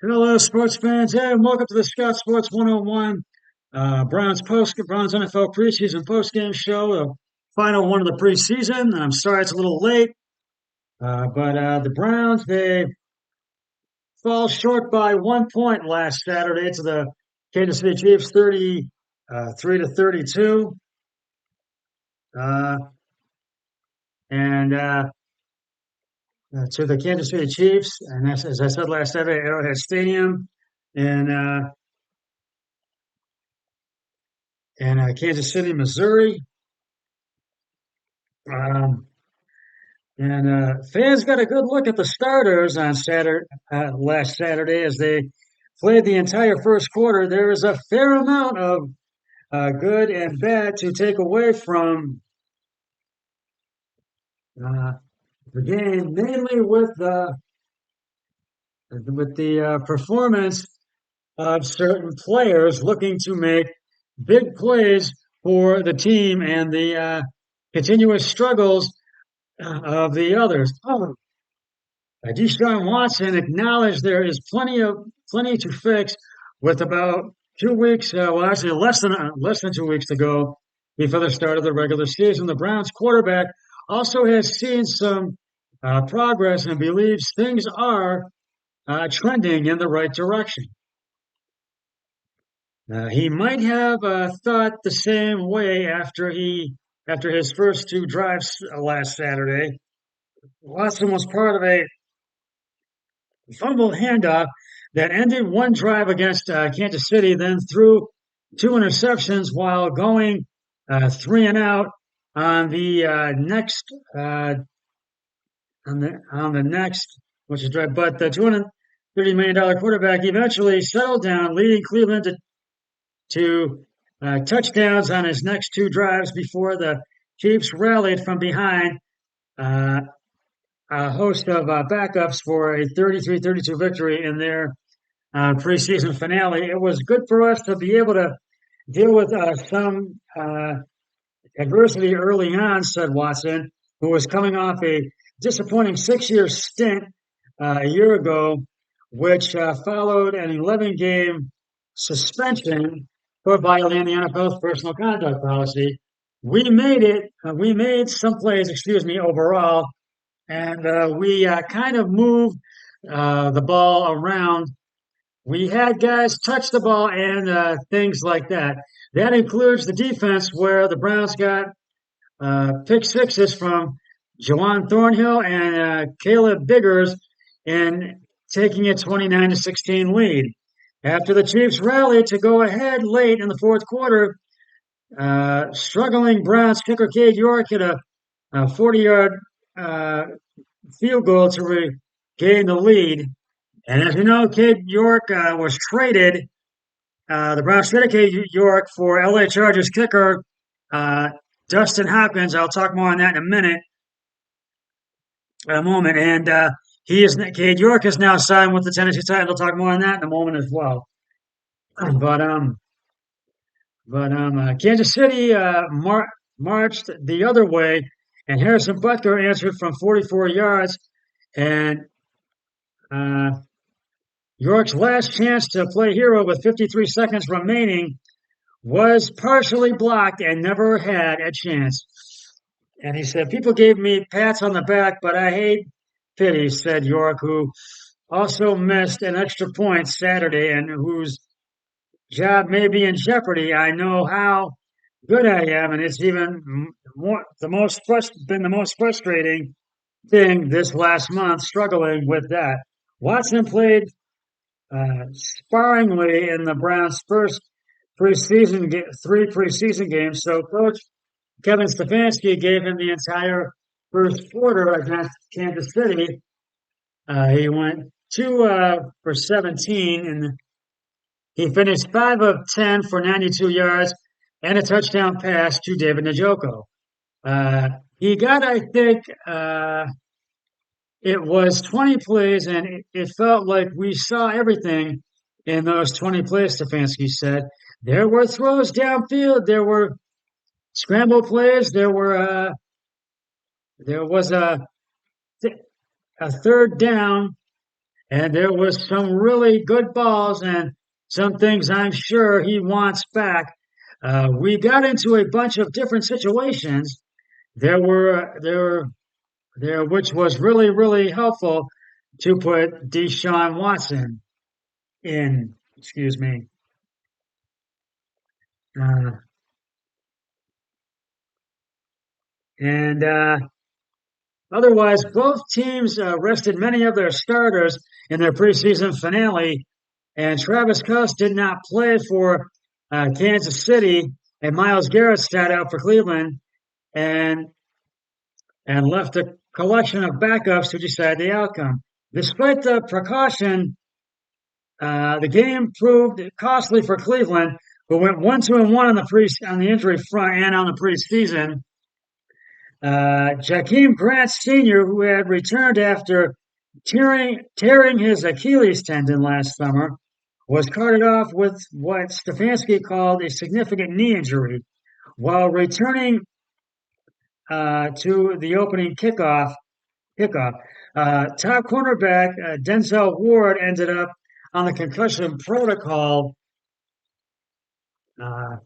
Hello, sports fans, and welcome to the Scout Sports 101 Browns NFL preseason postgame show, the final one of the preseason. And I'm sorry it's a little late, but the Browns they fall short by 1 point last Saturday to the Kansas City Chiefs, 33 to 32, uh, and to the Kansas City Chiefs. And that's, as I said last Saturday, at Arrowhead Stadium in Kansas City, Missouri. Um, And fans got a good look at the starters on last Saturday as they played the entire first quarter. There is a fair amount of good and bad to take away from uh, the game, mainly with the performance of certain players looking to make big plays for the team and the continuous struggles of the others. Deshaun Watson acknowledged there is plenty to fix with about 2 weeks, well, actually less than 2 weeks to go before the start of the regular season. The Browns quarterback also has seen some progress and believes things are trending in the right direction. He might have thought the same way after his first two drives last Saturday. Watson was part of a fumble handoff that ended one drive against Kansas City, then threw two interceptions while going three and out on the next on the next, which is drive. But the $230 million quarterback eventually settled down, leading Cleveland to touchdowns on his next two drives before the Chiefs rallied from behind. Uh, a host of backups for a 33-32 victory in their preseason finale. It was good for us to be able to deal with some adversity early on, said Watson, who was coming off a disappointing 6 year stint a year ago, which followed an 11-game suspension for violating the NFL's personal conduct policy. We made it. We made some plays, excuse me, overall, and we kind of moved the ball around. We had guys touch the ball and things like that. That includes the defense, where the Browns got pick sixes from Jawan Thornhill and Caleb Biggers in taking a 29-16 lead. After the Chiefs rallied to go ahead late in the fourth quarter, struggling Browns kicker Cade York hit a 40-yard field goal to regain the lead. And as you know, Cade York was traded. The Browns traded Cade York for LA Chargers kicker Dustin Hopkins. I'll talk more on that in a moment. And Cade York is now signed with the Tennessee Titans. I'll talk more on that in a moment as well. But Kansas City marched the other way, and Harrison Butker answered from 44 yards, and uh, York's last chance to play hero with 53 seconds remaining was partially blocked and never had a chance. And he said, people gave me pats on the back, but I hate pity, said York, who also missed an extra point Saturday and whose job may be in jeopardy. I know how good I am, and it's even more been the most frustrating thing this last month, struggling with that. Watson played sparingly in the Browns' first three preseason games. So Coach Kevin Stefanski gave him the entire first quarter against Kansas City. He went two for 17, and he finished 5 of 10 for 92 yards and a touchdown pass to David Njoku. He got, I think, it was 20 plays, and it felt like we saw everything in those 20 plays, Stefanski said. There were throws downfield, there were scramble plays, there was a third down and there was some really good balls and some things I'm sure he wants back. We got into a bunch of different situations. There, which was really, really helpful to put Deshaun Watson in. Excuse me. Uh, and Otherwise, both teams rested many of their starters in their preseason finale, and Travis Kelce did not play for Kansas City, and Myles Garrett sat out for Cleveland, and left a collection of backups to decide the outcome. Despite the precaution, the game proved costly for Cleveland, who went 1-2-1 on the injury front and on the preseason. Jakeem Grant Sr., who had returned after tearing his Achilles tendon last summer, was carted off with what Stefanski called a significant knee injury. While returning to the opening kickoff, top cornerback Denzel Ward ended up on the concussion protocol. Uh,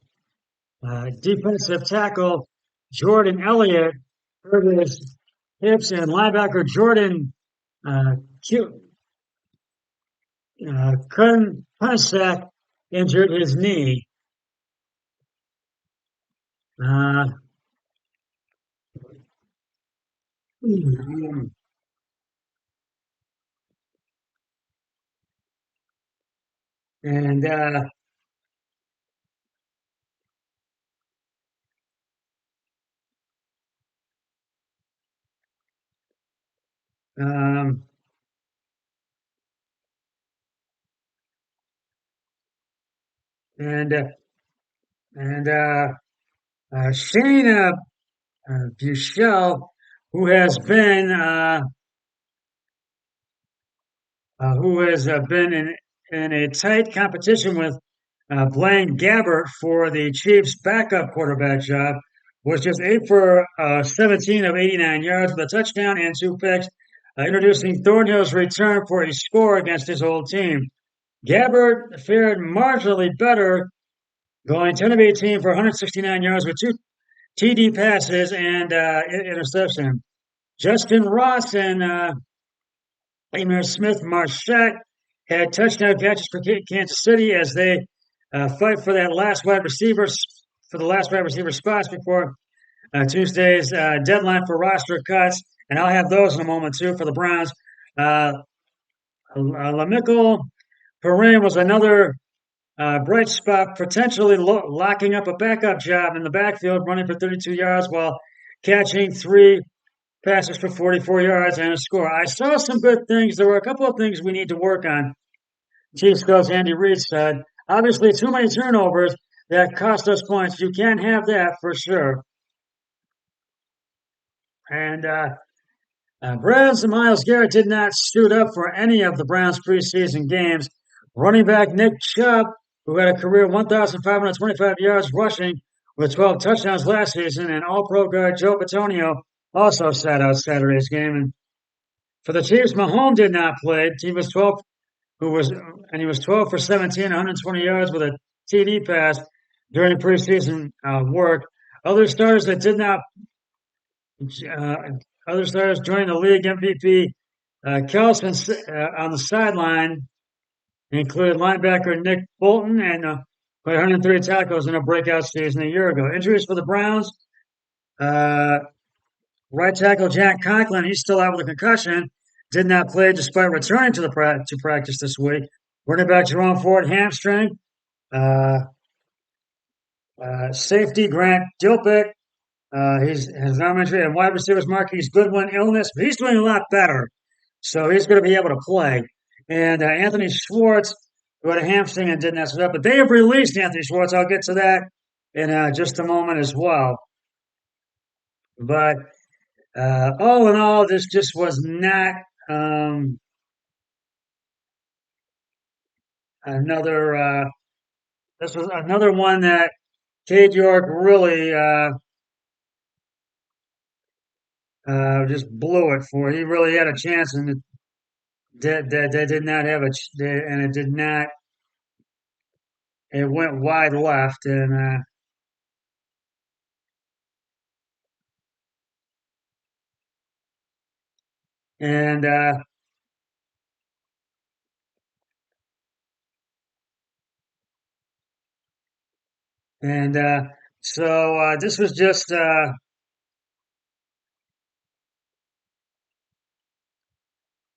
Defensive tackle Jordan Elliott hurt his hips, and linebacker Jordan uh, Kunasek injured his knee. Uh, and um, and and Shayna Buechele, who has been in a tight competition with Blaine Gabbert for the Chiefs' backup quarterback job, was just 8 for 17 of 89 yards with a touchdown and 2 picks, introducing Thornhill's return for a score against his old team. Gabbert fared marginally better, going 10 of 18 for 169 yards with 2 TD passes and interception. Justin Ross and Emir Smith Marshak had touchdown catches for Kansas City as they fight for that last wide receiver for the last wide receiver spots before Tuesday's deadline for roster cuts, and I'll have those in a moment too for the Browns. Uh, Lamichael Perrin was another bright spot, potentially locking up a backup job in the backfield, running for 32 yards while catching 3 passes for 44 yards and a score. I saw some good things. There were a couple of things we need to work on. Chiefs coach Andy Reid said, obviously, too many turnovers that cost us points. You can't have that for sure. And Browns and Myles Garrett did not suit up for any of the Browns' preseason games. Running back Nick Chubb, who had a career 1,525 yards rushing with 12 touchdowns last season, and All-Pro guard Joe Bitonio also sat out Saturday's game. And for the Chiefs, Mahomes did not play. He was 12 for 17, 120 yards with a TD pass during the preseason work. Other stars that did not uh, Other stars joined the league MVP. Kelson on the sideline included linebacker Nick Bolton and played 103 tackles in a breakout season a year ago. Injuries for the Browns. Uh, right tackle Jack Conklin, he's still out with a concussion. Did not play despite returning to practice this week. Running back Jerome Ford, hamstring. Uh, Safety Grant Dilpick, he's has an arm injury, and wide receivers Marquise Goodwin illness, but he's doing a lot better, so he's going to be able to play. And Anthony Schwartz, who had a hamstring and didn't mess it up, but they have released Anthony Schwartz. I'll get to that in just a moment as well. But all in all, this just was not um, another. This was another one that Cade York really just blew it for. He really had a chance, and that did not have and it did not. It went wide left, and uh, and so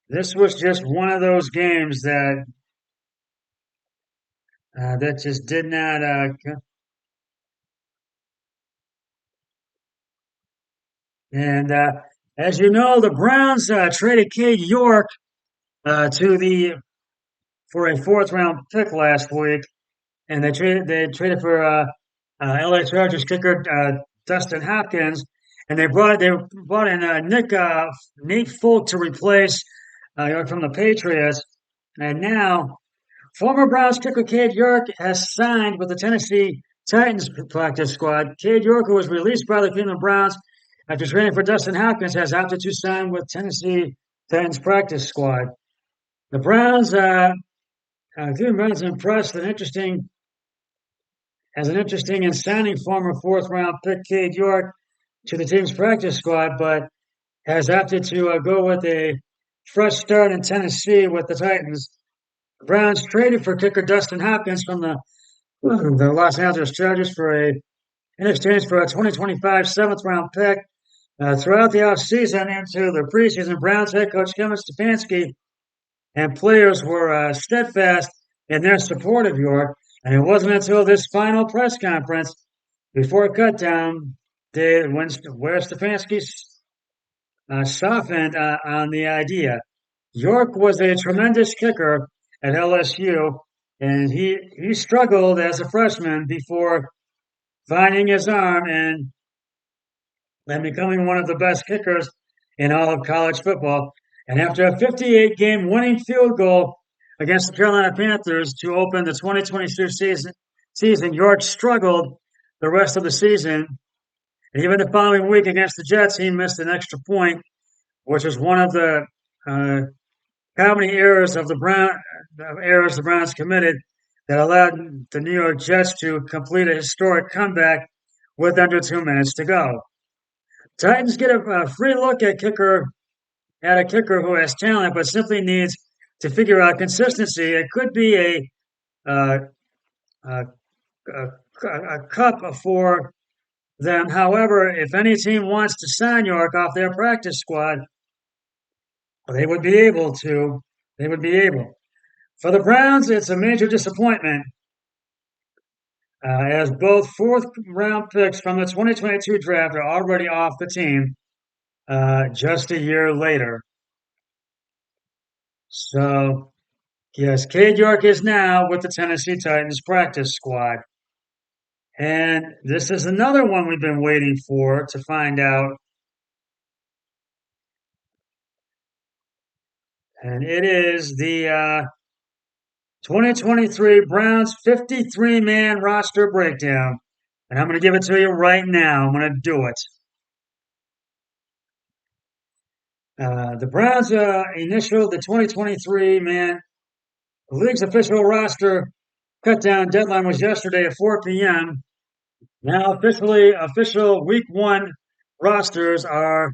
this was just one of those games that just did not. And as you know, the Browns traded Cade York to the for a fourth round pick last week, and they traded for LA Chargers kicker Dustin Hopkins, and they brought in Nate Folk to replace York from the Patriots, and now former Browns kicker Cade York has signed with the Tennessee Titans practice squad. Cade York, who was released by the Cleveland Browns after training for Dustin Hopkins, has opted to sign with Tennessee Titans practice squad. The Cleveland Browns impressed as an interesting and signing former fourth round pick Cade York to the team's practice squad, but has opted to go with a fresh start in Tennessee with the Titans. The Browns traded for kicker Dustin Hopkins from the Los Angeles Chargers in exchange for a 2025 seventh round pick. Throughout the offseason into the preseason, Browns head coach Kevin Stefanski and players were steadfast in their support of York. And it wasn't until this final press conference before cutdown where Stefanski softened on the idea. York was a tremendous kicker at LSU, and he struggled as a freshman before finding his arm and becoming one of the best kickers in all of college football. And after a 58 game winning field goal against the Carolina Panthers to open the 2022 season, York struggled the rest of the season. And even the following week against the Jets, he missed an extra point, which was one of the uh, comedy errors the Browns committed that allowed the New York Jets to complete a historic comeback with under 2 minutes to go. Titans get a free look at a kicker who has talent but simply needs to figure out consistency. It could be uh, a, a cup for them. However, if any team wants to sign York off their practice squad, they would be able to. They would be able. For the Browns, it's a major disappointment as both fourth round picks from the 2022 draft are already off the team just a year later. So, yes, Cade York is now with the Tennessee Titans practice squad. And this is another one we've been waiting for to find out. And it is the 2023 Browns 53-man roster breakdown. And I'm going to give it to you right now. I'm going to do it. The Browns initial the 2023 man league's official roster cut down deadline was yesterday at 4 p.m. Now official week one rosters are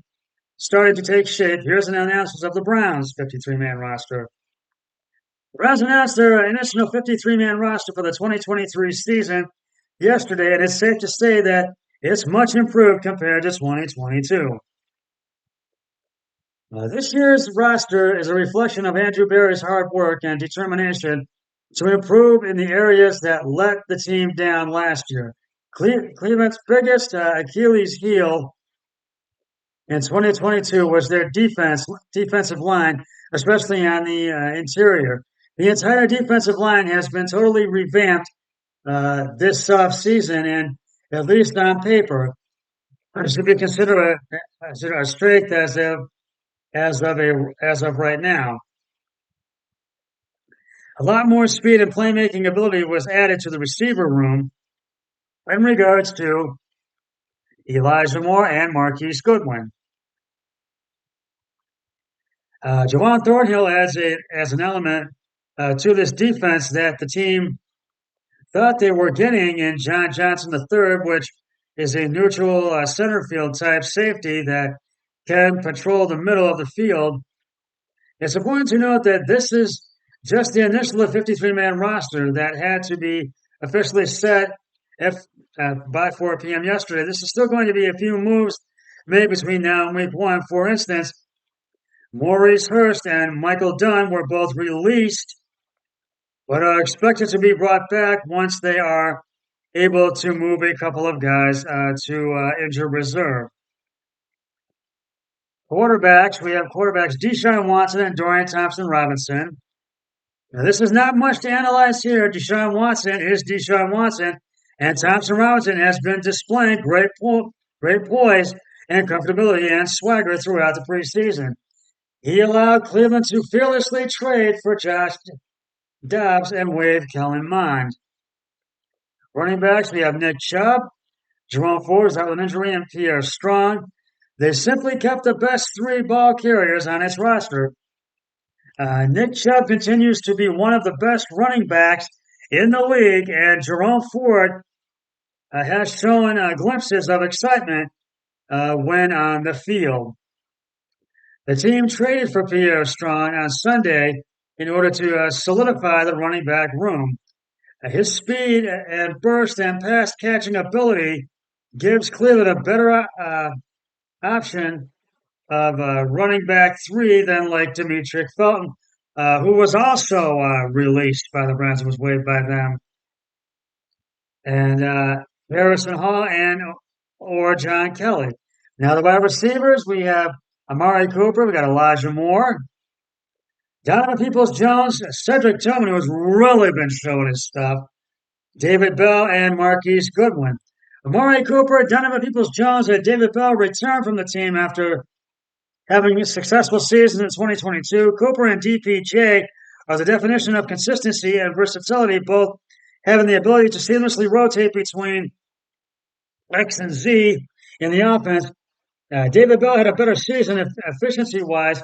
starting to take shape. Here's an analysis of the Browns 53-man roster. The Browns announced their initial 53-man roster for the 2023 season yesterday, and it's safe to say that it's much improved compared to 2022. This year's roster is a reflection of Andrew Berry's hard work and determination to improve in the areas that let the team down last year. Cleveland's biggest Achilles heel in 2022 was their defensive line, especially on the interior. The entire defensive line has been totally revamped this season, and at least on paper, it should be considered a strength as of right now. A lot more speed and playmaking ability was added to the receiver room in regards to Elijah Moore and Marquise Goodwin. Javon Thornhill as an element to this defense that the team thought they were getting in John Johnson III, which is a neutral center field type safety that can patrol the middle of the field. It's important to note that this is just the initial 53-man roster that had to be officially set if, by 4 p.m. yesterday. This is still going to be a few moves made between now and week one. For instance, Maurice Hurst and Michael Dunn were both released, but are expected to be brought back once they are able to move a couple of guys to injured reserve. Quarterbacks, we have quarterbacks Deshaun Watson and Dorian Thompson-Robinson. Now, this is not much to analyze here. Deshaun Watson is Deshaun Watson, and Thompson-Robinson has been displaying great poise and comfortability and swagger throughout the preseason. He allowed Cleveland to fearlessly trade for Josh Dobbs and waive Kellen Mond. Running backs, we have Nick Chubb, Jerome Ford is out with an injury, and Pierre Strong. They simply kept the best three ball carriers on its roster. Nick Chubb continues to be one of the best running backs in the league, and Jerome Ford has shown glimpses of excitement when on the field. The team traded for Pierre Strong on Sunday in order to solidify the running back room. His speed and burst and pass catching ability gives Cleveland a better option of running back three than like Demetric Felton, who was also released by the Browns and was waived by them. And Harrison Hall and or John Kelly. Now the wide receivers, we have Amari Cooper, we got Elijah Moore, Donovan Peoples-Jones, Cedric Tillman, who's really been showing his stuff, David Bell, and Marquise Goodwin. Amari Cooper, Donovan Peoples-Jones, and David Bell returned from the team after having a successful season in 2022. Cooper and DPJ are the definition of consistency and versatility, both having the ability to seamlessly rotate between X and Z in the offense. David Bell had a better season efficiency-wise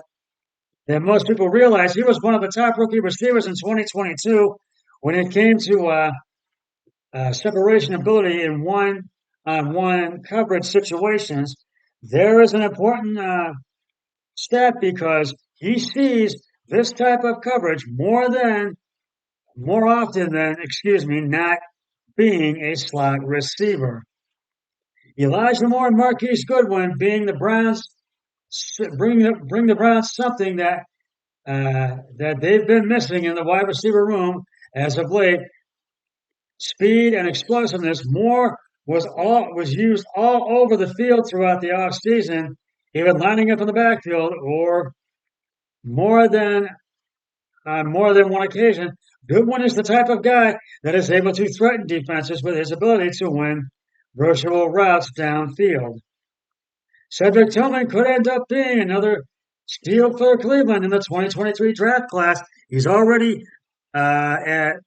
than most people realize. He was one of the top rookie receivers in 2022 when it came to separation ability in one-on-one coverage situations. There is an important stat because he sees this type of coverage more often than, not being a slot receiver. Elijah Moore and Marquise Goodwin being the Browns bring the Browns something that they've been missing in the wide receiver room as of late. Speed and explosiveness. Moore was used all over the field throughout the offseason, even lining up in the backfield, or more than on more than one occasion. Goodwin is the type of guy that is able to threaten defenses with his ability to win virtual routes downfield. Cedric Tillman could end up being another steal for Cleveland in the 2023 draft class. He's already and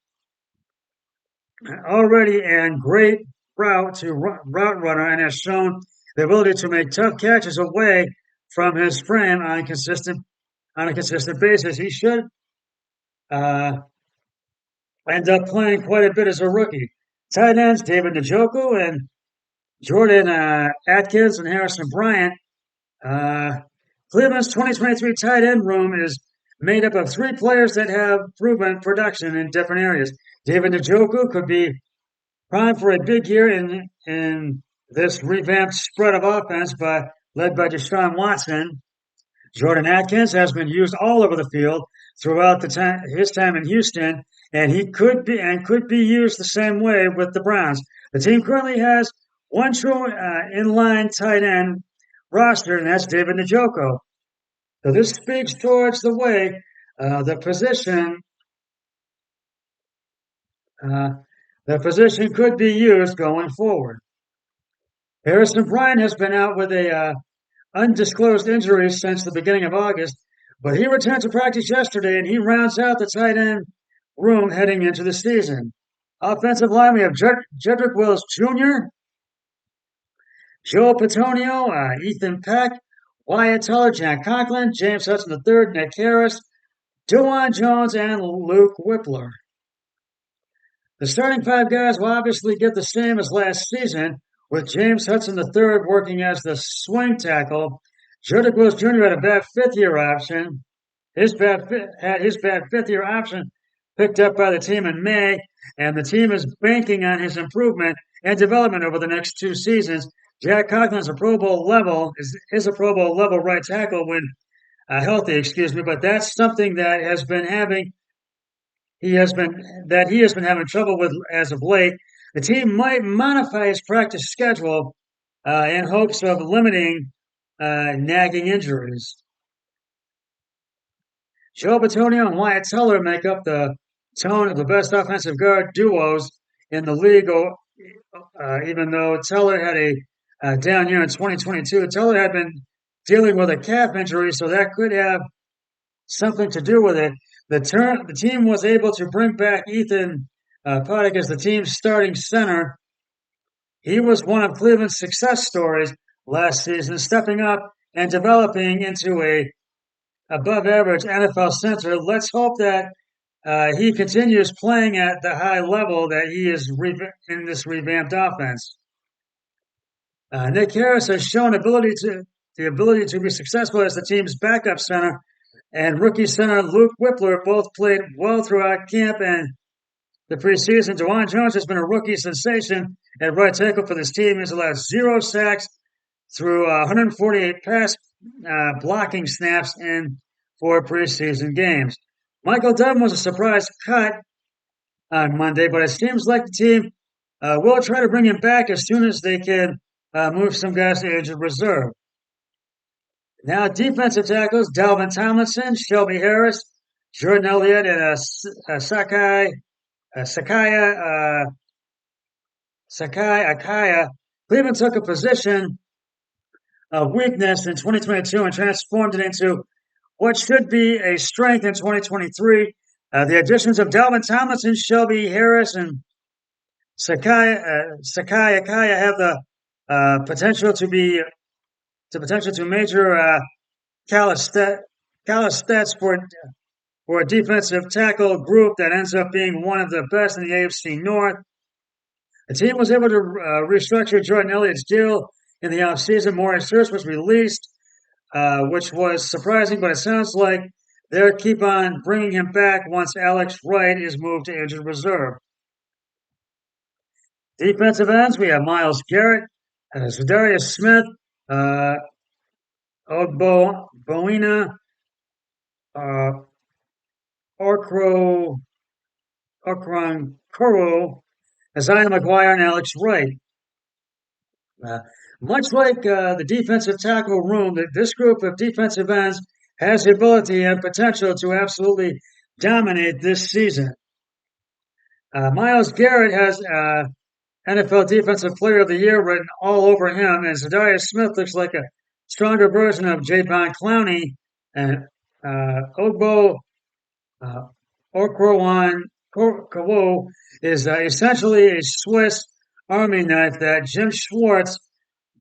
great route runner and has shown the ability to make tough catches away from his frame on a consistent basis. He should end up playing quite a bit as a rookie. Tight ends David Njoku and Jordan Atkins and Harrison Bryant. Cleveland's 2023 tight end room is made up of three players that have proven production in different areas. David Njoku could be primed for a big year in this revamped spread of offense led by Deshaun Watson. Jordan Atkins has been used all over the field throughout his time in Houston, and he could be used the same way with the Browns. The team currently has one true inline tight end roster, and that's David Njoku. So this speaks towards the way the position could be used going forward. Harrison Bryant has been out with a undisclosed injury since the beginning of August, but he returned to practice yesterday, and he rounds out the tight end room heading into the season. Offensive line, we have Jedrick Wills Jr., Joe Patonio, Ethan Peck, Wyatt Teller, Jack Conklin, James Hudson III, Nick Harris, Dawand Jones, and Luke Whippler. The starting five guys will obviously get the same as last season, with James Hudson III working as the swing tackle. Joe DeGloss Jr. had a bad fifth-year option. Had his bad fifth-year option picked up by the team in May, and the team is banking on his improvement and development over the next two seasons. Jack Conklin is a Pro Bowl level right tackle when healthy, excuse me, but that's something that he has been having trouble with as of late. The team might modify his practice schedule in hopes of limiting nagging injuries. Joe Bitonio and Wyatt Teller make up the tone of the best offensive guard duos in the league. Even though Teller had a down year in 2022, Teller had been dealing with a calf injury, so that could have something to do with it. The team was able to bring back Ethan Padick as the team's starting center. He was one of Cleveland's success stories last season, stepping up and developing into a above-average NFL center. Let's hope that he continues playing at the high level that he is in this revamped offense. Nick Harris has shown the ability to be successful as the team's backup center, and rookie center Luke Whippler both played well throughout camp and the preseason. Dawand Jones has been a rookie sensation at right tackle for this team. He's allowed 0 sacks through 148 pass blocking snaps in 4 preseason games. Michael Dunn was a surprise cut on Monday, but it seems like the team will try to bring him back as soon as they can move some guys to injured reserve. Now, defensive tackles: Dalvin Tomlinson, Shelby Harris, Jordan Elliott, and Sakai Akaya. Cleveland took a position of weakness in 2022 and transformed it into what should be a strength in 2023. The additions of Dalvin Tomlinson, Shelby Harris, and Sakai Akaya have the potential to major calisthenics for a defensive tackle group that ends up being one of the best in the AFC North. The team was able to restructure Jordan Elliott's deal in the offseason. Maurice Hurst was released, which was surprising, but it sounds like they'll keep on bringing him back once Alex Wright is moved to injured reserve. Defensive ends, we have Myles Garrett, Zadarius Smith, Ogboina, Okron Koro, Isaiah McGuire, and Alex Wright. Much like the defensive tackle room, this group of defensive ends has the ability and potential to absolutely dominate this season. Myles Garrett has NFL Defensive Player of the Year written all over him, and Zadarius Smith looks like a stronger version of Jadeveon Clowney, and Ogbo Okrowan Kawo is essentially a Swiss Army knife that Jim Schwartz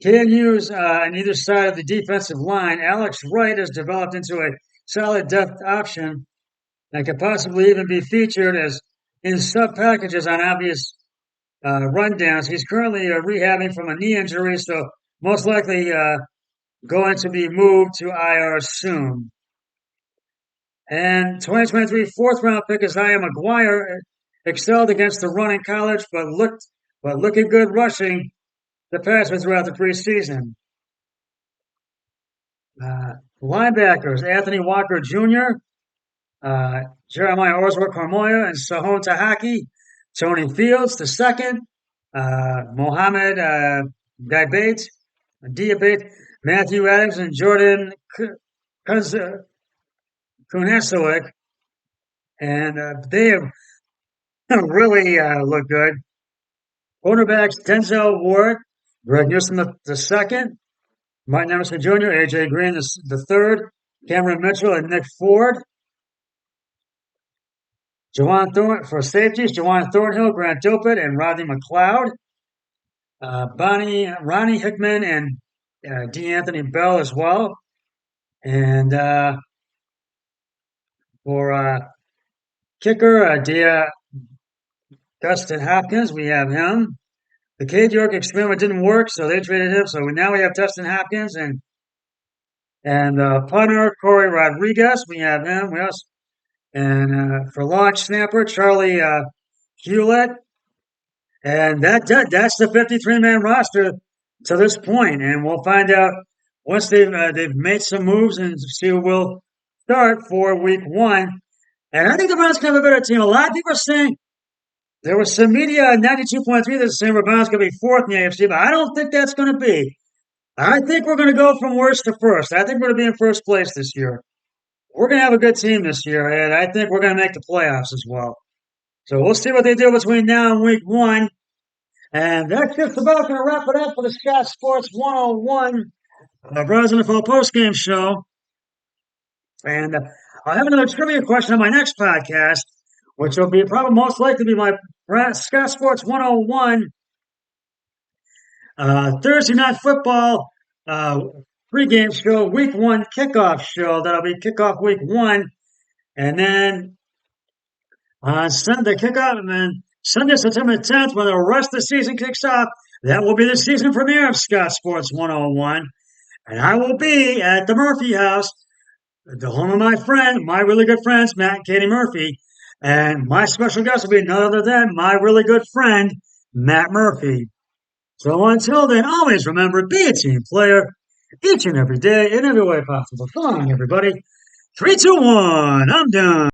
can use on either side of the defensive line. Alex Wright has developed into a solid depth option that could possibly even be featured as in sub packages on obvious rundowns. He's currently rehabbing from a knee injury, so most likely going to be moved to IR soon. And 2023 fourth-round pick Isaiah McGuire excelled against the run in college, but looking good rushing the passer throughout the preseason. Linebackers: Anthony Walker Jr., Jeremiah Orzwa-Cormoya, and Sahon Tahaki. Tony Fields II, Mohamed Diabate, Matthew Adams, and Jordan Kunasowicz. And they have really looked good. Quarterbacks: Denzel Ward, Greg Newsome II, Martin Emerson Jr., A.J. Green III, Cameron Mitchell, and Nick Ford. For safeties: Juwan Thornhill, Grant Delpit, and Rodney McLeod. Ronnie Hickman and D. Anthony Bell as well. And for kicker, Dustin Hopkins, we have him. The Cade York experiment didn't work, so they traded him. So now we have Dustin Hopkins and punter Corey Rodriguez. We have him. We also and for launch snapper Charlie Hewlett. And that's the 53-man roster to this point, and we'll find out once they've made some moves and see who will start for Week 1. And I think the Browns can have a better team. A lot of people are saying there was some media at 92.3 that's saying the Browns going to be fourth in the AFC, but I don't think that's going to be. I think we're going to go from worst to first. I think we're going to be in first place this year. We're going to have a good team this year, and I think we're going to make the playoffs as well. So we'll see what they do between now and Week 1. And that's just about going to wrap it up for the Scott Sports 101 Browns NFL postgame show. And I'll have another trivia question on my next podcast, which will be probably most likely be my Scott Sports 101 Thursday Night Football pregame show, Week 1 kickoff show. That'll be kickoff Week 1. And then on Sunday kickoff, and then Sunday, September 10th, when the rest of the season kicks off, that will be the season premiere of Scott Sports 101. And I will be at the Murphy House, the home of my really good friends, Matt and Katie Murphy. And my special guest will be none other than my really good friend, Matt Murphy. So until then, always remember, be a team player each and every day in every way possible. Come on, everybody. 3, 2, 1, I'm done.